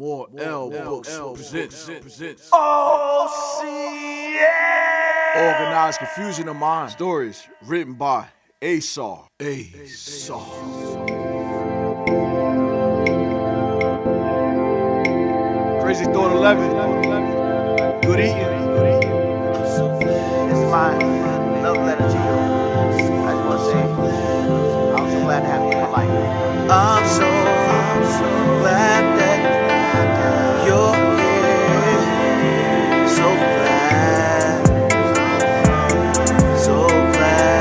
MoorEl-Books presents O.C.M. Organized Confusion of Mind. Stories written by A.S.A.R. Crazy Thought 11. Good eating. This is my love letter to you. I just want to say, I'm so glad to have you in my life. I'm so glad that you're here. So glad, so glad.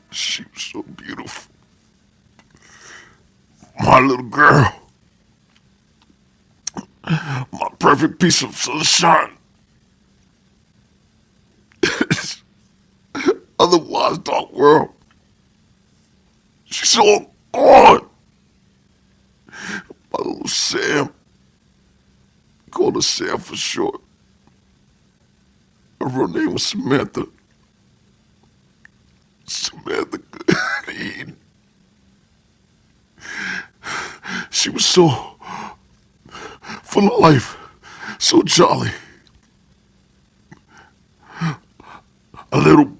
She was so beautiful. My little girl. My perfect piece of sunshine. Otherwise, dark world. She's all gone. My little Sam. Called her Sam for short. Her real name was Samantha. Samantha Eatin. She was so full of life, so jolly. A little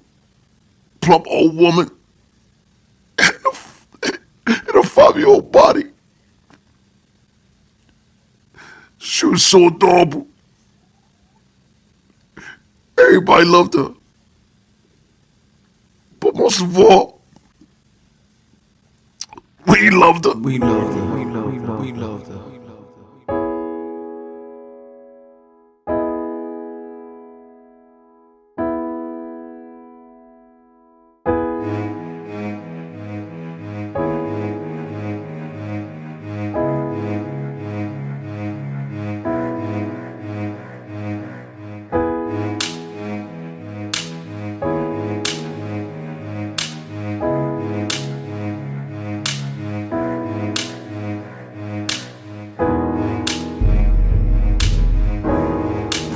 plump old woman in a 5-year-old body. She was so adorable. Everybody loved her. But most of all, we loved her. We loved her. We loved her.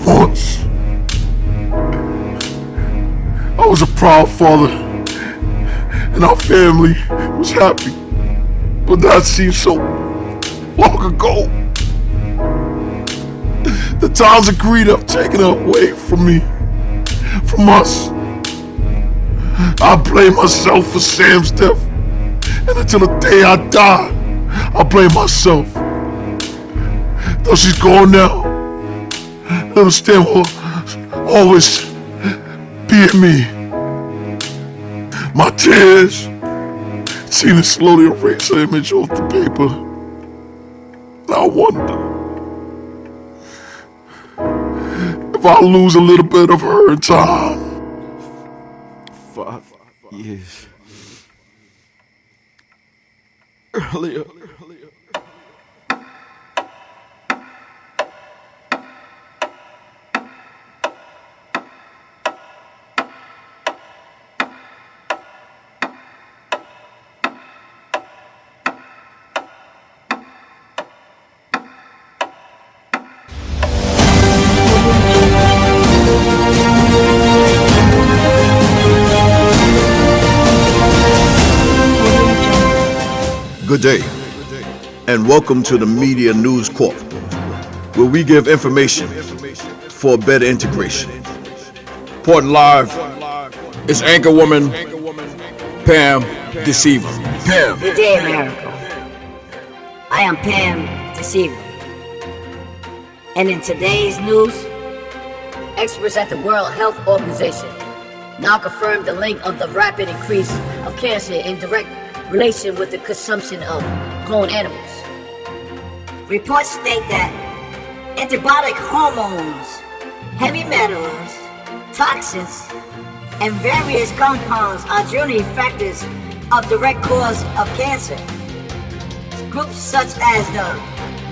Once, I was a proud father, and our family was happy. But that seems so long ago. The times of greed have taken her away from me, from us. I blame myself for Sam's death, and until the day I die, I blame myself. Though she's gone now, understand will always be in me. My tears seem to slowly erase her image off the paper. And I wonder if I'll lose a little bit of her in time. 5 years earlier. Good day, and welcome to the Media News Corp, where we give information for better integration. Reporting live is anchor woman Pam Deceiver. Pam. Good day, America. I am Pam Deceiver. And in today's news, experts at the World Health Organization now confirm the link of the rapid increase of cancer in direct relation with the consumption of cloned animals. Reports state that antibiotic hormones, heavy metals, toxins, and various compounds are generally factors of direct cause of cancer. Groups such as the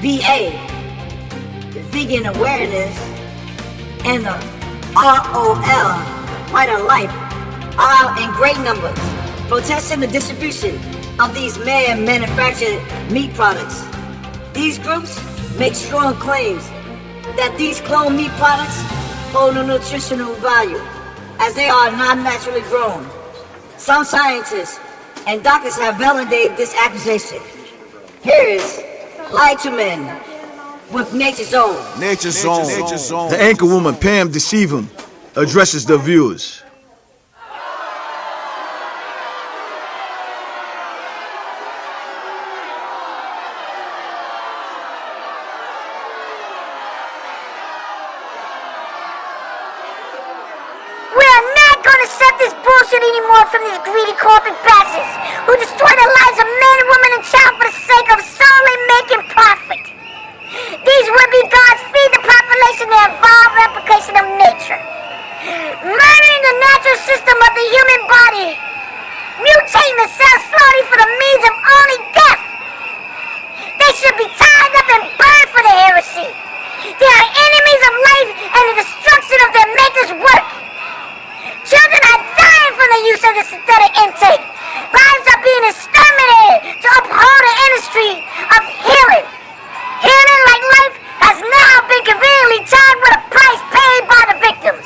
VA, the Vegan Awareness, and the ROL, Right on Life, are out in great numbers, protesting the distribution of these man-manufactured meat products. These groups make strong claims that these clone meat products hold no nutritional value, as they are not naturally grown. Some scientists and doctors have validated this accusation. Here is Lie to Men with Nature's Own. Nature's Own. The anchor woman, Pam Deceiving, addresses the viewers. Anymore from these greedy corporate bastards who destroy the lives of men, women, and child for the sake of solely making profit. These would-be gods feed the population their evolved replication of nature, murdering the natural system of the human body, mutating the cell slowly for the means of only death. They should be tied up and burned for their heresy. They are enemies of life and the destruction of their maker's work. Children are dying from the use of the synthetic intake. Lives are being exterminated to uphold the industry of healing. Healing, like life, has now been conveniently tied with a price paid by the victims.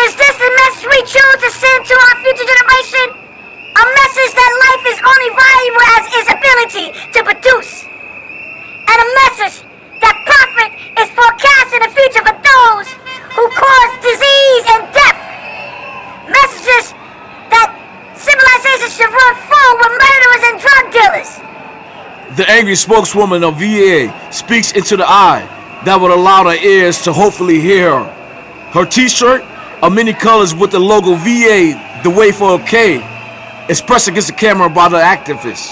Is this the message we choose to send to our future generation? A message that life is only valuable as its ability to produce. And a message that profit is forecast in the future for those who cause disease and death. Messages that civilization should run full with murderers and drug dealers. The angry spokeswoman of VA speaks into the eye that would allow the ears to hopefully hear her. Her t-shirt of many colors with the logo VA, the way for a K, is pressed against the camera by the activist.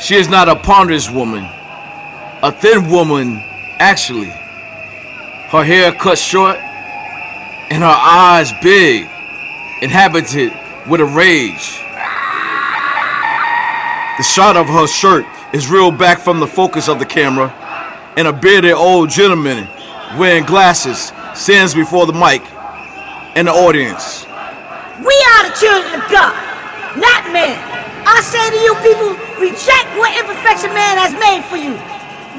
She is not a ponderous woman, a thin woman, actually. Her hair cut short, and her eyes big, inhabited with a rage. The shot of her shirt is reeled back from the focus of the camera, and a bearded old gentleman wearing glasses stands before the mic and the audience. We are the children of God, not man. I say to you people, reject what imperfection man has made for you.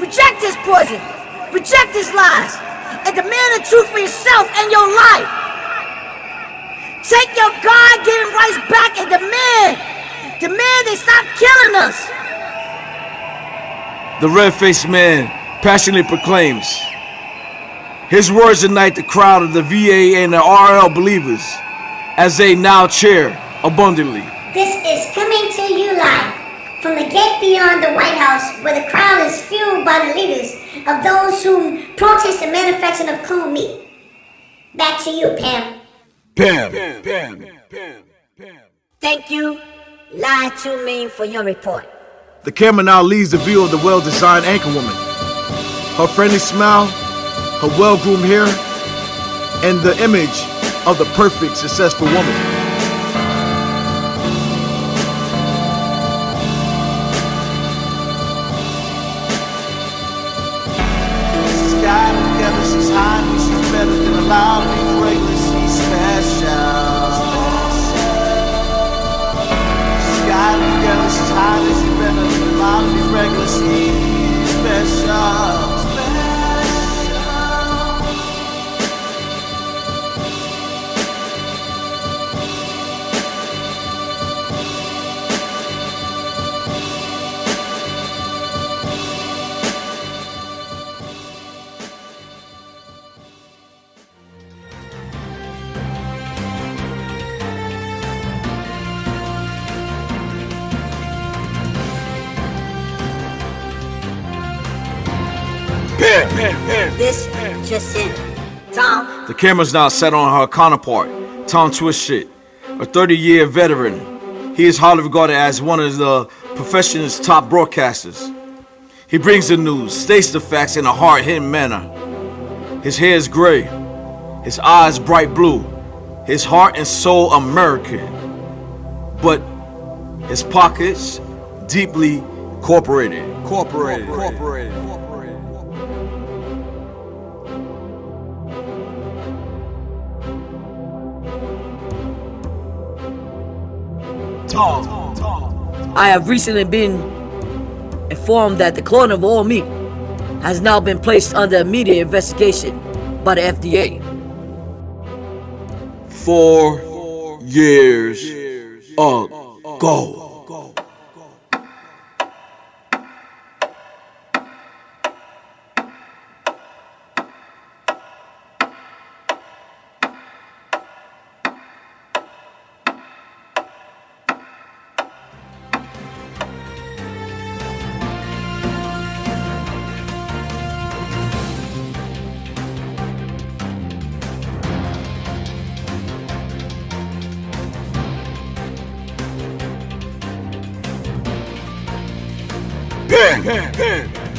Reject his poison, reject his lies, and demand the truth for yourself and your life. Take your God-given rights back and demand they stop killing us. The red-faced man passionately proclaims. His words ignite the crowd of the VA and the RL believers as they now cheer abundantly. This is coming to you live from the gate beyond the White House, where the crowd is fueled by the leaders of those who protest the manufacturing of clone meat. Back to you, Pam. Pam. Thank you, Lie to Me, for your report. The camera now leads the view of the well-designed anchor woman. Her friendly smile, her well-groomed hair, and the image of the perfect, successful woman. She's got together, she's hot, and she's better than a lot of these regular, she's special. She's got together, she's hot, and she's better than a lot of these regular, she's special. This just in. Tom, The camera's now set on her counterpart, Tom Twistshit, a 30-year veteran. He is highly regarded as one of the profession's top broadcasters. He brings the news, states the facts in a hard-hitting manner. His hair is gray, his eyes bright blue, his heart and soul American, but his pockets deeply corporated. I have recently been informed that the cloning of all meat has now been placed under immediate investigation by the FDA. 4 years ago.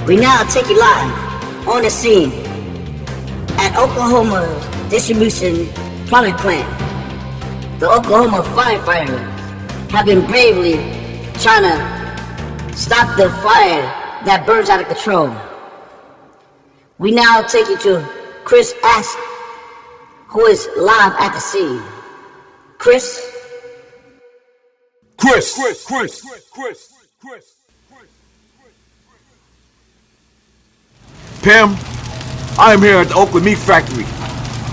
We now take you live on the scene at Oklahoma Distribution Product Plant. The Oklahoma firefighters have been bravely trying to stop the fire that burns out of control. We now take you to Chris Ask, who is live at the scene. Chris. Pam, I am here at the Oakland Meat Factory,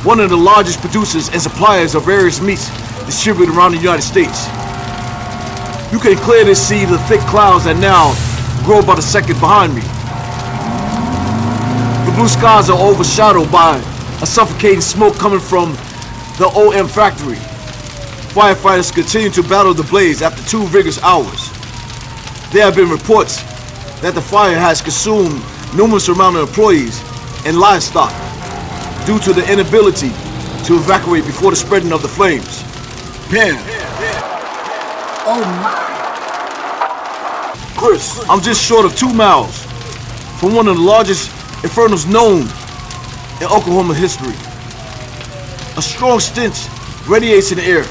one of the largest producers and suppliers of various meats distributed around the United States. You can clearly see the thick clouds that now grow by the second behind me. The blue skies are overshadowed by a suffocating smoke coming from the O.M. factory. Firefighters continue to battle the blaze after 2 rigorous hours. There have been reports that the fire has consumed numerous amount of employees and livestock due to the inability to evacuate before the spreading of the flames. Pam. Oh my. Chris, I'm just short of 2 miles from one of the largest infernos known in Oklahoma history. A strong stench radiates in the air.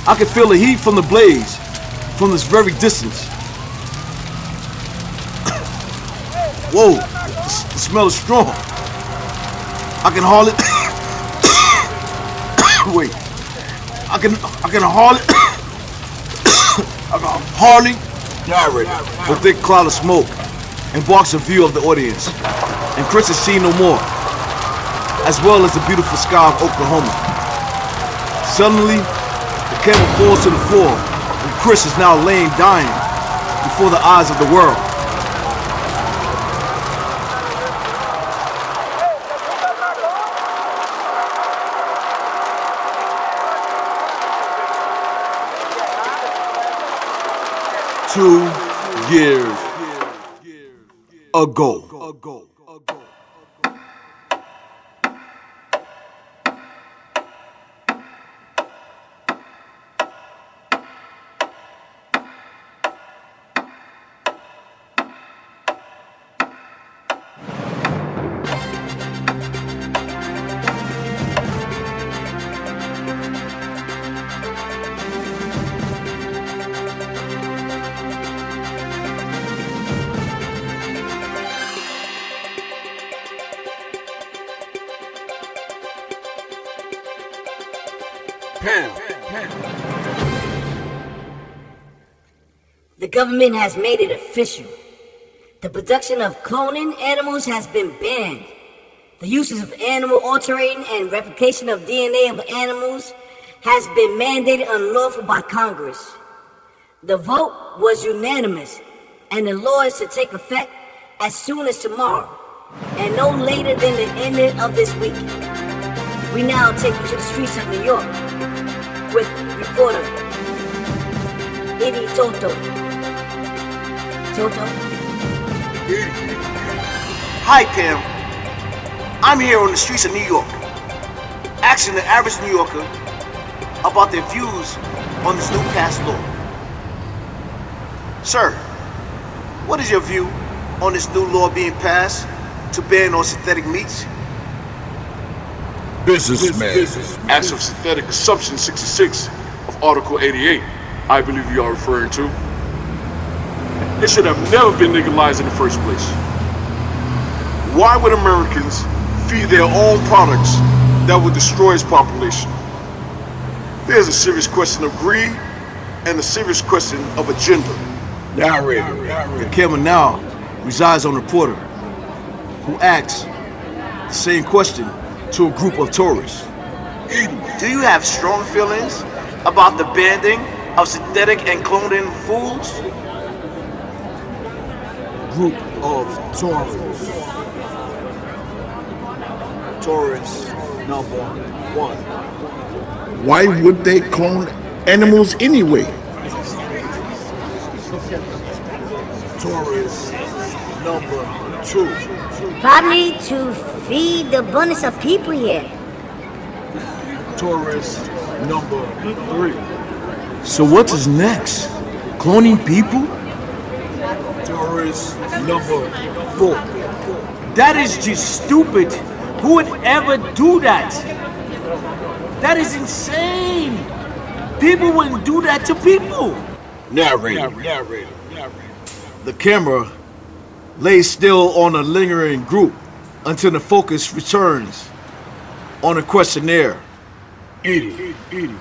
I can feel the heat from the blaze from this very distance. Whoa, the smell is strong. I can hardly wait. I can hardly narrate the thick cloud of smoke and blocks a view of the audience. And Chris is seen no more, as well as the beautiful sky of Oklahoma. Suddenly, the camera falls to the floor, and Chris is now laying dying before the eyes of the world. Two years ago. The government has made it official. The production of cloning animals has been banned. The uses of animal altering and replication of DNA of animals has been mandated unlawful by Congress. The vote was unanimous, and the law is to take effect as soon as tomorrow, and no later than the end of this week. We now take you to the streets of New York with reporter Eatin Toto. Hi, Pam. I'm here on the streets of New York, asking the average New Yorker about their views on this new passed law. Sir, what is your view on this new law being passed to ban all synthetic meats? Businessman. Acts of Synthetic Consumption 66 of Article 88, I believe you are referring to. It should have never been legalized in the first place. Why would Americans feed their own products that would destroy its population? There's a serious question of greed and a serious question of agenda. Narrator. The camera now resides on a reporter who asks the same question to a group of tourists. Do you have strong feelings about the banning of synthetic and cloning foods? Group of tourists. Tourist number 1. Why would they clone animals anyway? Tourist number 2. Probably to feed the abundance of people here. Tourist number 3. So what is next? Cloning people? Tourist number 4. That is just stupid. Who would ever do that? That is insane. People wouldn't do that to people. Narrator. The camera lays still on a lingering group until the focus returns on a questionnaire. Eatin.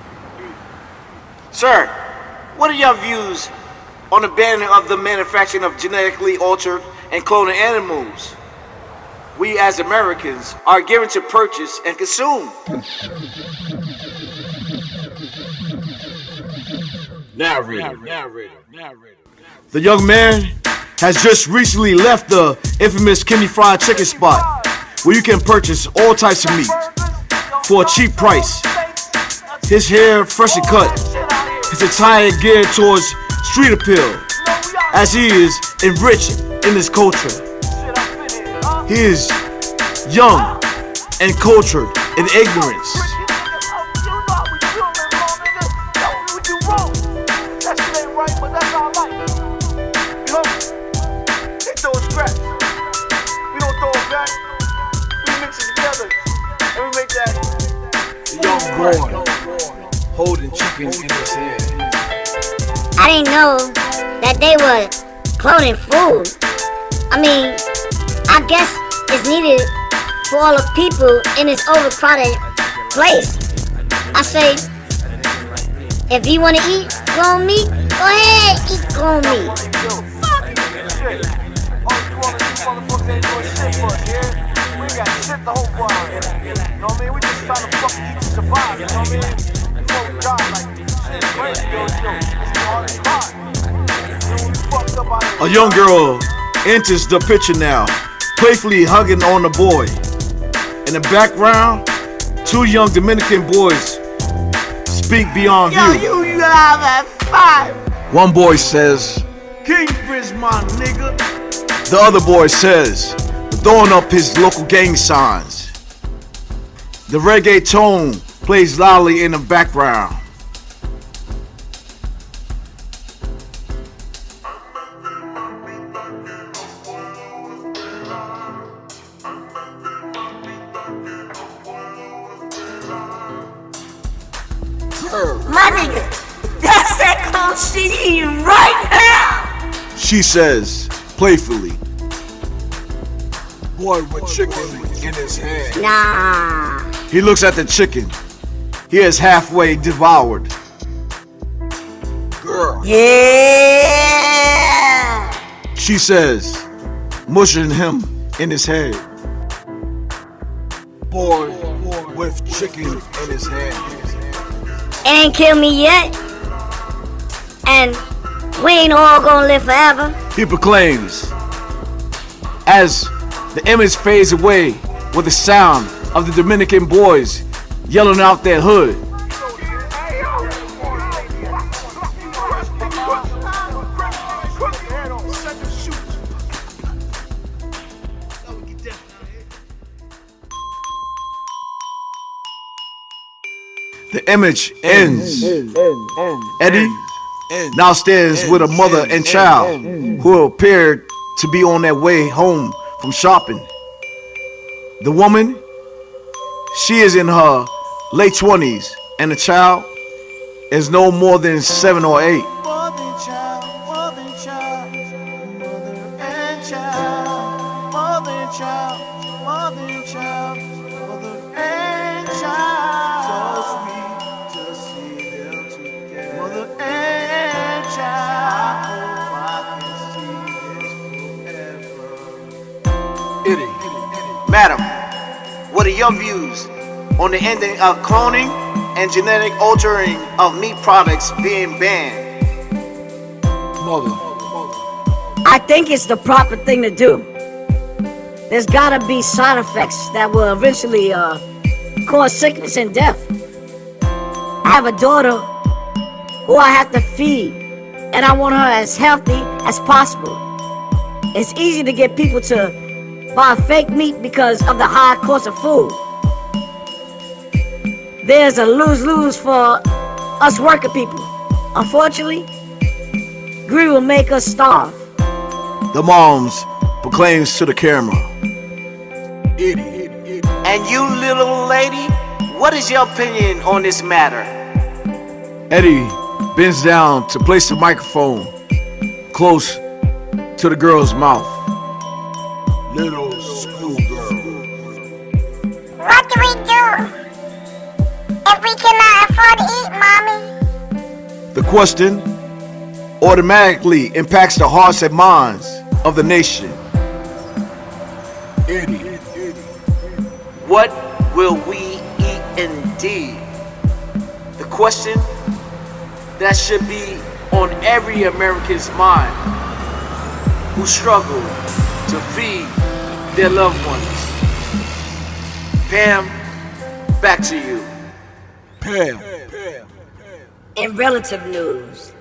Sir, what are your views on the banning of the manufacturing of genetically altered and cloning animals we as Americans are given to purchase and consume? Narrator. The young man has just recently left the infamous Kenny Fried Chicken spot where you can purchase all types of meat for a cheap price. His hair freshly cut, his attire geared towards street appeal as he is enriched in his culture. He is young and cultured in ignorance. Young boy holding chicken in his hand. I didn't know that they were cloning food. I mean, I guess it's needed for all the people in this overcrowded place. I say, if you want to eat clone meat, go ahead, eat clone meat. We got shit the whole bar. You know what I mean? We just trying to fucking eat to survive. You know what I mean? Before we die, like, shit is crazy, yo. It's the hardest part. You know, we fucked up out here. A young girl enters the picture now, playfully hugging on the boy. In the background, 2 young Dominican boys speak beyond view. You have that 5. One boy says, Kingsbridge, my nigga. the other boy says, throwing up his local gang signs. The reggae tone plays loudly in the background. My nigga, that's that clone shit eating right now. She says, playfully. Boy with chicken in his hand. Nah. He looks at the chicken. He is halfway devoured. Girl. Yeah. She says, mushing him in his head. Boy with chicken in his hand. It ain't killed me yet. And we ain't all gonna live forever. He proclaims, as the image fades away with the sound of the Dominican boys yelling out their hood. The image ends. Eddie now stands with a mother and child who appeared to be on their way home from shopping. The woman, she is in her late 20s, and the child is no more than 7 or 8. child, mother and child, mother and child, mother and child. So sweet to see them together, mother and child. I hope I can see this forever. Madam, what are your views on the ending of cloning and genetic altering of meat products being banned? Mother. I think it's the proper thing to do. There's gotta be side effects that will eventually cause sickness and death. I have a daughter who I have to feed, and I want her as healthy as possible. It's easy to get people to buy fake meat because of the high cost of food. There's a lose-lose for us working people. Unfortunately, greed will make us starve. The moms proclaims to the camera. And you, little lady, what is your opinion on this matter? Eddie bends down to place the microphone close to the girl's mouth. Little schoolgirl. What do we do if we cannot afford to eat, Mommy? The question automatically impacts the hearts and minds of the nation. What will we eat indeed? The question that should be on every American's mind who struggle to feed their loved ones. Pam, back to you. Pam. In relative news,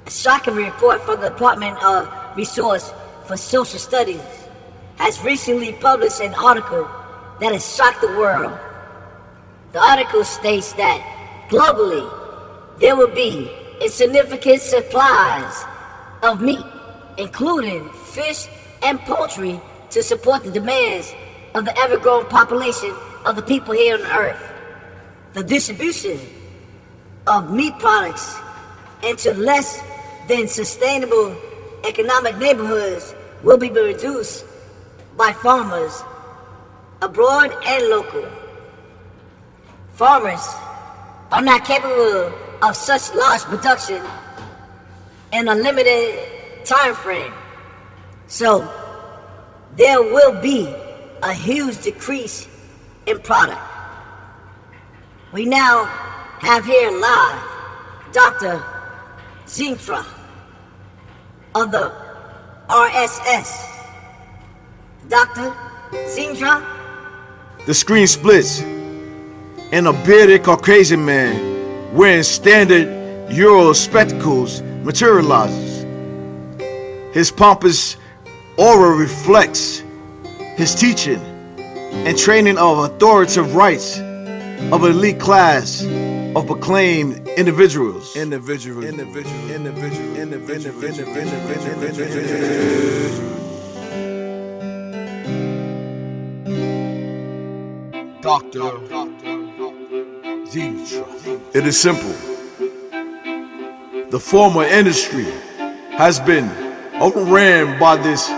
a shocking report from the Department of Resource for Social Studies has recently published an article that has shocked the world. The article states that globally, there will be insignificant supplies of meat, including fish and poultry, to support the demands of the ever-growing population of the people here on Earth. The distribution of meat products into less than sustainable economic neighborhoods will be reduced by farmers abroad and local. Farmers are not capable of such large production in a limited time frame. So there will be a huge decrease in product. We now have here live Dr. Zintra of the RSS. Dr. Zintra? The screen splits, and a bearded Caucasian man wearing standard Euro spectacles materializes. His pompous aura reflects his teaching and training of authoritative rights of an elite class of proclaimed individuals. Dr. Zintra. It is simple. The former industry has been overran by this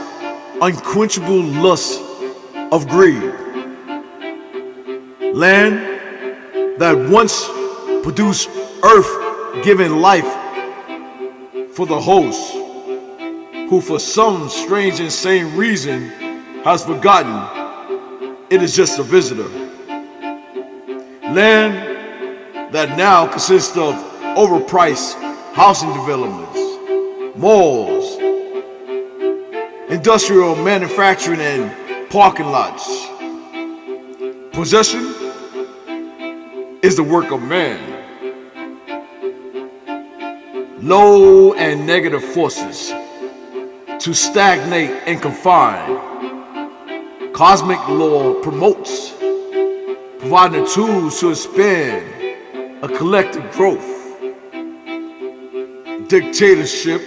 unquenchable lust of greed. Land that once produced earth-giving life for the host, who for some strange insane reason has forgotten it is just a visitor. Land that now consists of overpriced housing developments, malls, industrial manufacturing, and parking lots. Possession is the work of man. Low and negative forces to stagnate and confine. Cosmic law promotes, providing the tools to expand a collective growth. Dictatorship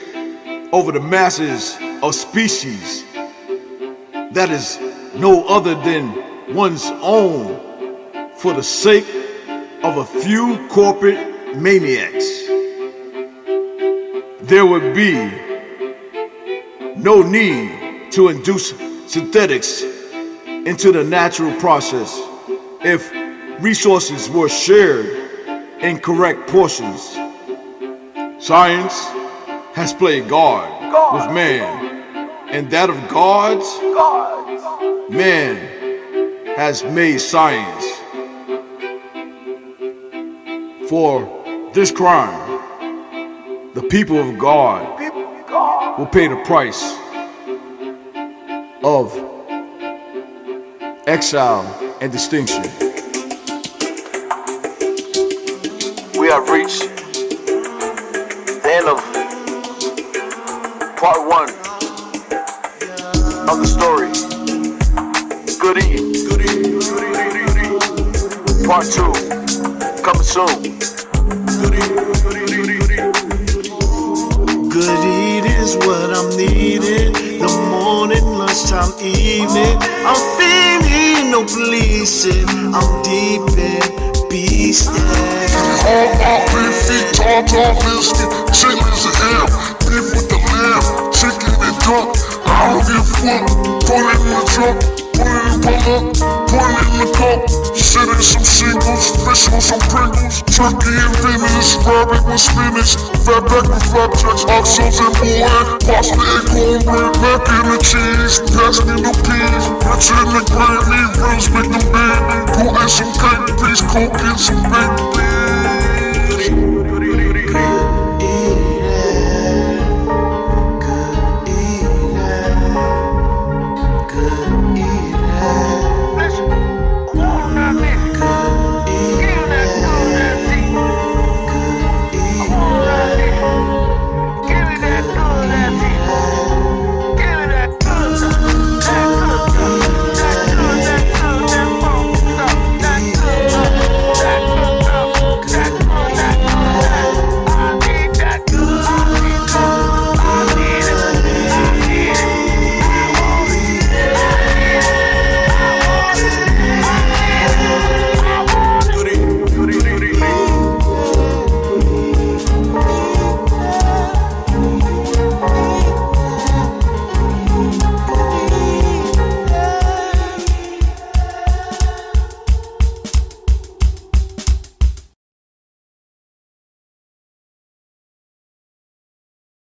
over the masses of species that is no other than one's own for the sake of a few corporate maniacs. There would be no need to induce synthetics into the natural process if resources were shared in correct portions. Science has played God with man, and that of gods, man has made science. For this crime, the people of God will pay the price of exile and distinction. We have reached the end of part 1 of the story. Good evening. Part 2 coming soon. Good eat is what I'm needing. The morning, lunchtime, evening. I'm feeling no policing. I'm deep in beastin'. All out beefy, tartar biscuit, chitlins and ham, beef with the lamb, chicken and duck. I don't give a fuck. Put it in the truck, put it in the pull up, put it in the cup. Sit in some shingles, fish on some Pringles, turkey and Venice, rabbit with spinach, fatback with flapjacks, oxtails and boiled, pasta and cornbread, mac and the cheese, pass me the peas, rich in the gravy, ribs make them baby, put in some cake, piece, coke and some baked beans.